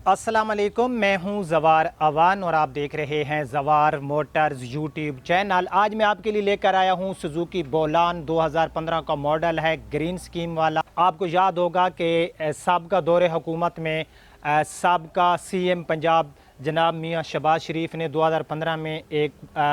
अस्सलाम वालेकुम, मैं हूं जवार अवान और आप देख रहे हैं जवार मोटर्स यूट्यूब चैनल। आज मैं आपके लिए लेकर आया हूं सुजुकी बोलान 2015 का मॉडल है, ग्रीन स्कीम वाला। आपको याद होगा कि साबका दौरे हुकूमत में साबका सीएम पंजाब जनाब मियां शहबाज शरीफ ने 2015 में एक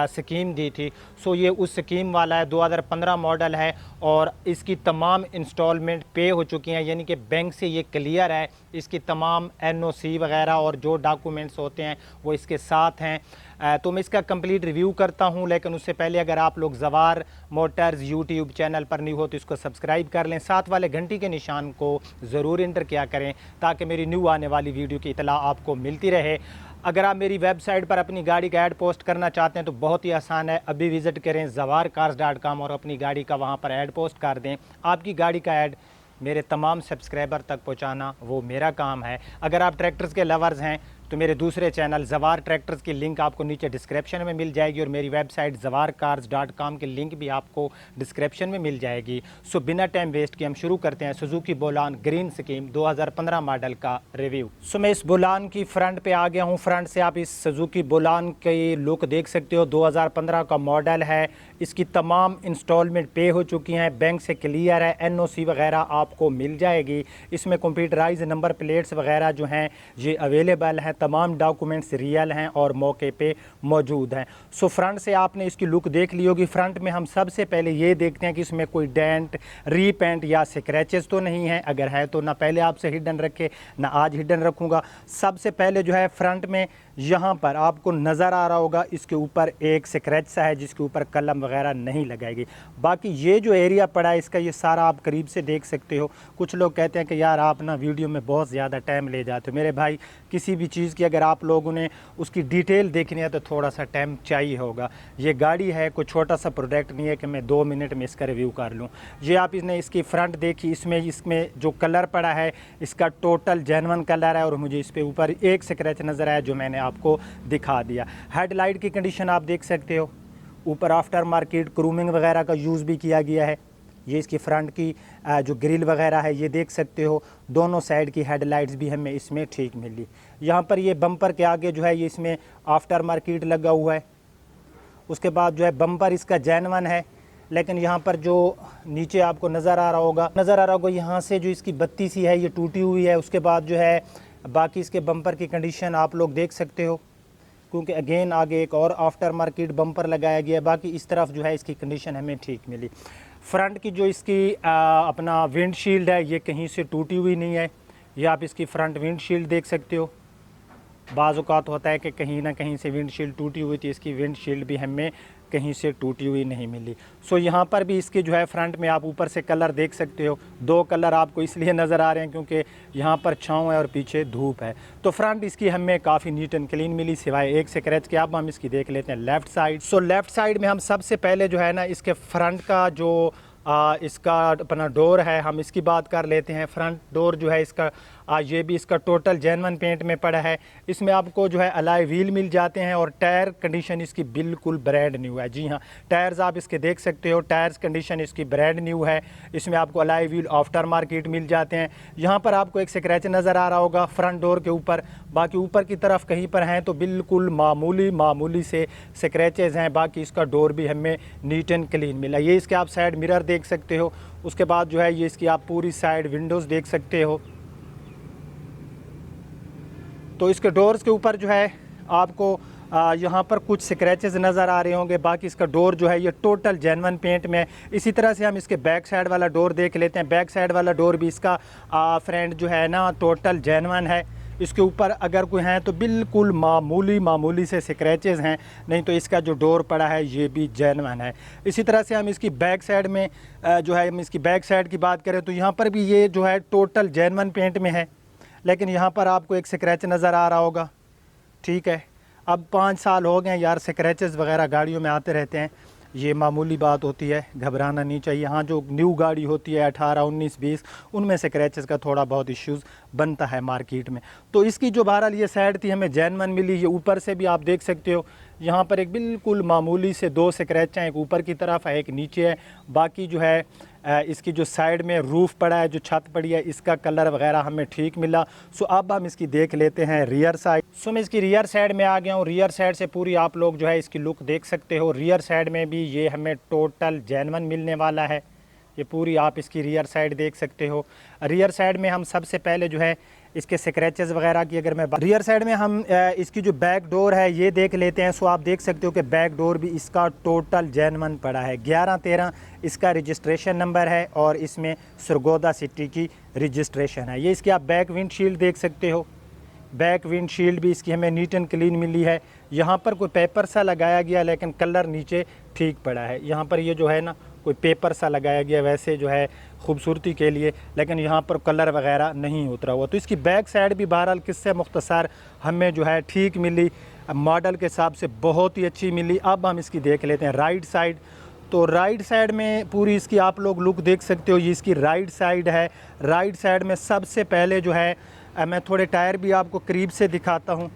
स्कीम दी थी। सो ये उस स्कीम वाला है, 2015 मॉडल है और इसकी तमाम इंस्टॉलमेंट पे हो चुकी हैं, यानी कि बैंक से ये क्लियर है। इसकी तमाम एनओसी वगैरह और जो डॉक्यूमेंट्स होते हैं वो इसके साथ हैं। तो मैं इसका कंप्लीट रिव्यू करता हूं, लेकिन उससे पहले अगर आप लोग जवार मोटर्स यूट्यूब चैनल पर न्यू हो तो इसको सब्सक्राइब कर लें, साथ वाले घंटी के निशान को ज़रूर इंटर किया करें ताकि मेरी न्यू आने वाली वीडियो की इतला आपको मिलती रहे। अगर आप मेरी वेबसाइट पर अपनी गाड़ी का ऐड पोस्ट करना चाहते हैं तो बहुत ही आसान है, अभी विज़िट करें zawarcars.com और अपनी गाड़ी का वहां पर ऐड पोस्ट कर दें। आपकी गाड़ी का ऐड मेरे तमाम सब्सक्राइबर तक पहुंचाना वो मेरा काम है। अगर आप ट्रैक्टर्स के लवर्स हैं तो मेरे दूसरे चैनल जवार ट्रैक्टर्स की लिंक आपको नीचे डिस्क्रिप्शन में मिल जाएगी और मेरी वेबसाइट zawarcars.com की लिंक भी आपको डिस्क्रिप्शन में मिल जाएगी। सो बिना टाइम वेस्ट किए हम शुरू करते हैं Suzuki Bolan green scheme 2015 model का रिव्यू। सो मैं इस बोलान की फ्रंट पे आ गया हूँ। फ्रंट से आप इस सुजुकी बोलान की लुक देख सकते हो। 2015 का मॉडल है, इसकी तमाम इंस्टॉलमेंट पे हो चुकी हैं, बैंक से क्लियर है, एनओसी वगैरह आपको मिल जाएगी। इसमें कंप्यूटराइज नंबर प्लेट्स वगैरह जो हैं ये अवेलेबल हैं, तमाम डॉक्यूमेंट्स रियल हैं और मौके पे मौजूद हैं। सो फ्रंट से आपने इसकी लुक देख ली होगी। फ्रंट में हम सबसे पहले ये देखते हैं कि इसमें कोई डेंट, रीपेंट या स्क्रैचेस तो नहीं है। अगर है तो ना पहले आपसे हिडन रखे ना आज हिडन रखूँगा। सबसे पहले जो है फ्रंट में यहाँ पर आपको नज़र आ रहा होगा इसके ऊपर एक स्क्रैच सा है जिसके ऊपर कलम वगैरह नहीं लगाएगी। बाकी ये जो एरिया पड़ा है इसका, ये सारा आप करीब से देख सकते हो। कुछ लोग कहते हैं कि यार आप ना वीडियो में बहुत ज़्यादा टाइम ले जाते हो। मेरे भाई, किसी भी चीज़ की अगर आप लोगों ने उसकी डिटेल देखनी है तो थोड़ा सा टाइम चाहिए होगा। ये गाड़ी है, कोई छोटा सा प्रोडक्ट नहीं है कि मैं 2 मिनट में इसका रिव्यू कर लूँ। ये आप इसने इसकी फ्रंट देखी, इसमें जो कलर पड़ा है इसका टोटल जेन्युइन कलर है और मुझे इस पर ऊपर एक स्क्रैच नज़र आया जो मैंने आपको दिखा दिया। हेडलाइट की कंडीशन आप देख सकते हो, ऊपर आफ्टर मार्केट क्रूमिंग वगैरह का यूज़ भी किया गया है। ये इसकी फ्रंट की जो ग्रिल वगैरह है ये देख सकते हो। दोनों साइड की हेडलाइट्स भी हमें इसमें ठीक मिली। यहाँ पर ये बम्पर के आगे जो है ये इसमें आफ्टर मार्केट लगा हुआ है। उसके बाद जो है बम्पर इसका जेन्युइन है, लेकिन यहाँ पर जो नीचे आपको नज़र आ रहा होगा यहाँ से जो इसकी बत्ती सी है ये टूटी हुई है। उसके बाद जो है बाकी इसके बम्पर की कंडीशन आप लोग देख सकते हो, क्योंकि अगेन आगे एक और आफ्टर मार्केट बम्पर लगाया गया है। बाकी इस तरफ जो है इसकी कंडीशन हमें ठीक मिली। फ्रंट की जो इसकी अपना विंडशील्ड है ये कहीं से टूटी हुई नहीं है। ये आप इसकी फ्रंट विंडशील्ड देख सकते हो। बाज़ औक़ात होता है कि कहीं ना कहीं से विंडशील्ड टूटी हुई थी, इसकी विंडशील्ड भी हमें कहीं से टूटी हुई नहीं मिली। सो यहाँ पर भी इसके जो है फ्रंट में आप ऊपर से कलर देख सकते हो। 2 कलर आपको इसलिए नज़र आ रहे हैं क्योंकि यहाँ पर छाँव है और पीछे धूप है। तो फ्रंट इसकी हमें काफ़ी नीट एंड क्लीन मिली सिवाय एक स्क्रैच के। अब हम इसकी देख लेते हैं लेफ़्ट साइड। सो लेफ़्ट साइड में हम सबसे पहले जो है ना इसके फ्रंट का जो इसका अपना डोर है हम इसकी बात कर लेते हैं। फ्रंट डोर जो है इसका ये भी इसका टोटल जेन्युइन पेंट में पड़ा है। इसमें आपको जो है अलॉय व्हील मिल जाते हैं और टायर कंडीशन इसकी बिल्कुल ब्रांड न्यू है। जी हाँ, टायर्स आप इसके देख सकते हो, टायर्स कंडीशन इसकी ब्रांड न्यू है। इसमें आपको अलॉय व्हील आफ्टर मार्केट मिल जाते हैं। यहाँ पर आपको एक स्क्रैच नज़र आ रहा होगा फ्रंट डोर के ऊपर। बाकी ऊपर की तरफ कहीं पर हैं तो बिल्कुल मामूली से स्क्रैचेज़ हैं। बाकी इसका डोर भी हमें नीट एंड क्लीन मिला। ये इसके आप साइड मिरर देख सकते हो। उसके बाद जो है ये इसकी आप पूरी साइड विंडोज़ देख सकते हो। तो इसके डोर्स के ऊपर जो है आपको यहाँ पर कुछ स्क्रैचेस नज़र आ रहे होंगे। बाकी इसका डोर जो है ये टोटल जेन्युइन पेंट में। इसी तरह से हम इसके बैक साइड वाला डोर देख लेते हैं। बैक साइड वाला डोर भी इसका फ्रंट जो है ना टोटल जेन्युइन है। इसके ऊपर अगर कोई हैं तो बिल्कुल मामूली से स्क्रैचेस हैं, नहीं तो इसका जो डोर पड़ा है ये भी जेन्युइन है। इसी तरह से हम इसकी बैक साइड में जो है हम इसकी बैक साइड की बात करें तो यहाँ पर भी ये जो है टोटल जेन्युइन पेंट में है, लेकिन यहाँ पर आपको एक स्क्रैच नज़र आ रहा होगा। ठीक है, अब 5 साल हो गए यार, स्क्रैचेस वगैरह गाड़ियों में आते रहते हैं, ये मामूली बात होती है, घबराना नहीं चाहिए। हाँ, जो न्यू गाड़ी होती है 18, 19, 20 उनमें स्क्रैचेस का थोड़ा बहुत इश्यूज़ बनता है मार्केट में। तो इसकी जो बहरहाल ये साइड थी हमें जेन्युइन मिली। ये ऊपर से भी आप देख सकते हो, यहाँ पर एक बिल्कुल मामूली से 2 स्क्रैच हैं, एक ऊपर की तरफ है एक नीचे है। बाकी जो है इसकी जो साइड में रूफ़ पड़ा है, जो छत पड़ी है, इसका कलर वगैरह हमें ठीक मिला। सो अब हम इसकी देख लेते हैं रियर साइड। सो मैं इसकी रियर साइड में आ गया हूँ। रियर साइड से पूरी आप लोग जो है इसकी लुक देख सकते हो। रियर साइड में भी ये हमें टोटल जेन्युइन मिलने वाला है। ये पूरी आप इसकी रियर साइड देख सकते हो। रियर साइड में हम सबसे पहले जो है इसके स्क्रैचेस वगैरह की अगर मैं रियर साइड में हम इसकी जो बैक डोर है ये देख लेते हैं। सो आप देख सकते हो कि बैक डोर भी इसका टोटल जेन्युइन पड़ा है। 1113 इसका रजिस्ट्रेशन नंबर है और इसमें सरगोदा सिटी की रजिस्ट्रेशन है। ये इसकी आप बैक विंडशील्ड देख सकते हो। बैक विंडशील्ड भी इसकी हमें नीट एंड क्लीन मिली है। यहाँ पर कोई पेपर सा लगाया गया लेकिन कलर नीचे ठीक पड़ा है। यहाँ पर ये जो है ना कोई पेपर सा लगाया गया वैसे जो है खूबसूरती के लिए, लेकिन यहाँ पर कलर वगैरह नहीं उतरा हुआ। तो इसकी बैक साइड भी बहरहाल किससे मुख्तसर हमें जो है ठीक मिली, मॉडल के हिसाब से बहुत ही अच्छी मिली। अब हम इसकी देख लेते हैं राइट साइड। तो राइट साइड में पूरी इसकी आप लोग लुक देख सकते हो। ये इसकी राइट साइड है। राइट साइड में सबसे पहले जो है मैं थोड़े टायर भी आपको करीब से दिखाता हूँ।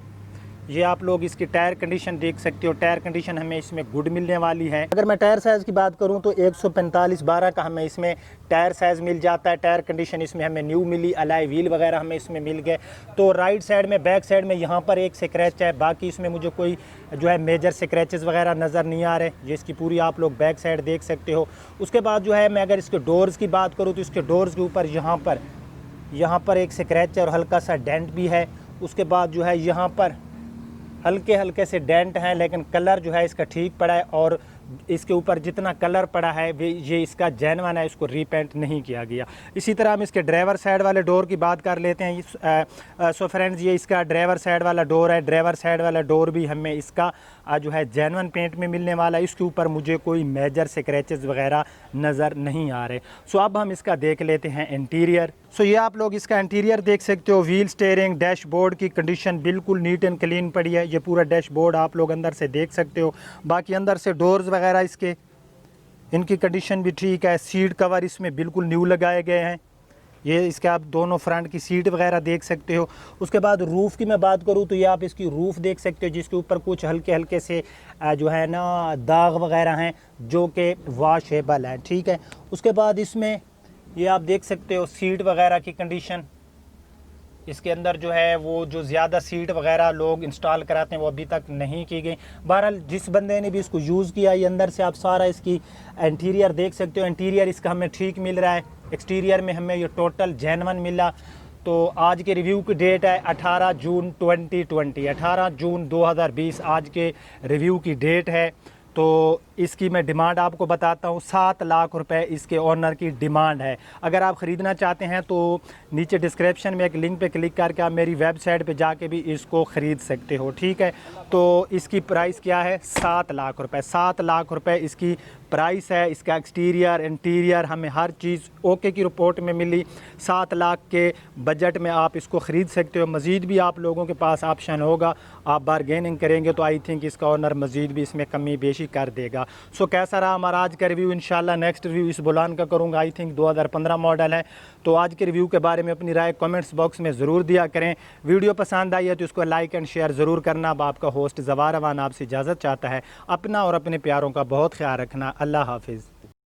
ये आप लोग इसकी टायर कंडीशन देख सकते हो। टायर कंडीशन हमें इसमें गुड मिलने वाली है। अगर मैं टायर साइज़ की बात करूं तो 145/12 का हमें इसमें टायर साइज़ मिल जाता है। टायर कंडीशन इसमें हमें न्यू मिली। अलाई व्हील वगैरह हमें इसमें मिल गए। तो राइट साइड में बैक साइड में यहाँ पर एक स्क्रैच है, बाकी इसमें मुझे कोई जो है मेजर स्क्रैचेस वगैरह नज़र नहीं आ रहे। ये इसकी पूरी आप लोग बैक साइड देख सकते हो। उसके बाद जो है मैं अगर इसके डोर्स की बात करूँ तो इसके डोर्स के ऊपर यहाँ पर एक स्क्रैच है और हल्का सा डेंट भी है। उसके बाद जो है यहाँ पर हल्के हल्के से डेंट हैं, लेकिन कलर जो है इसका ठीक पड़ा है और इसके ऊपर जितना कलर पड़ा है ये इसका जेन्युइन है, इसको रीपेंट नहीं किया गया। इसी तरह हम इसके ड्राइवर साइड वाले डोर की बात कर लेते हैं। सो फ्रेंड्स, ये इसका ड्राइवर साइड वाला डोर है। ड्राइवर साइड वाला डोर भी हमें इसका जो है जेन्युइन पेंट में मिलने वाला है। इसके ऊपर मुझे कोई मेजर स्क्रैचेस वगैरह नज़र नहीं आ रहे। सो अब हम इसका देख लेते हैं इंटीरियर। सो ये आप लोग इसका इंटीरियर देख सकते हो। व्हील स्टीयरिंग डैशबोर्ड की कंडीशन बिल्कुल नीट एंड क्लीन पड़ी है। ये पूरा डैशबोर्ड आप लोग अंदर से देख सकते हो। बाकी अंदर से डोर्स वगैरह इसके इनकी कंडीशन भी ठीक है। सीट कवर इसमें बिल्कुल न्यू लगाए गए हैं। ये इसके आप दोनों फ्रंट की सीट वगैरह देख सकते हो। उसके बाद रूफ़ की मैं बात करूँ तो ये आप इसकी रूफ़ देख सकते हो, जिसके ऊपर कुछ हल्के हल्के से जो है ना दाग वगैरह हैं जो कि वॉशेबल हैं। ठीक है। उसके बाद इसमें ये आप देख सकते हो सीट वगैरह की कंडीशन। इसके अंदर जो है वो जो ज़्यादा सीट वगैरह लोग इंस्टॉल कराते हैं वो अभी तक नहीं की गई। बहरहाल जिस बंदे ने भी इसको यूज़ किया, ये अंदर से आप सारा इसकी इंटीरियर देख सकते हो। इंटीरियर इसका हमें ठीक मिल रहा है। एक्सटीरियर में हमें ये टोटल जेन्युइन मिला। तो आज के रिव्यू की डेट है 18 जून 2020, 18 जून 2020 आज के रिव्यू की डेट है। तो इसकी मैं डिमांड आपको बताता हूँ। 7 लाख रुपए इसके ओनर की डिमांड है। अगर आप ख़रीदना चाहते हैं तो नीचे डिस्क्रिप्शन में एक लिंक पे क्लिक करके आप मेरी वेबसाइट पे जाके भी इसको ख़रीद सकते हो। ठीक है। तो इसकी प्राइस क्या है? 7 लाख रुपए। 7 लाख रुपए इसकी प्राइस है। इसका एक्सटीरियर इंटीरियर हमें हर चीज़ ओके की रिपोर्ट में मिली। 7 लाख के बजट में आप इसको ख़रीद सकते हो। मज़ीद भी आप लोगों के पास ऑप्शन होगा, आप बारगेनिंग करेंगे तो आई थिंक इसका ओनर मज़ीद भी इसमें कमी बेशी कर देगा। सो कैसा रहा हमारा आज का रिव्यू? इंशाल्लाह नेक्स्ट रिव्यू इस बुलान का करूँगा। आई थिंक 2015 मॉडल है। तो आज के रिव्यू के बारे में अपनी राय कमेंट्स बॉक्स में ज़रूर दिया करें। वीडियो पसंद आई है तो इसको लाइक एंड शेयर ज़रूर करना। अब आपका होस्ट ज़वार अवान आपसे इजाज़त चाहता है। अपना और अपने प्यारों का बहुत ख्याल रखना। अल्लाह हाफिज़।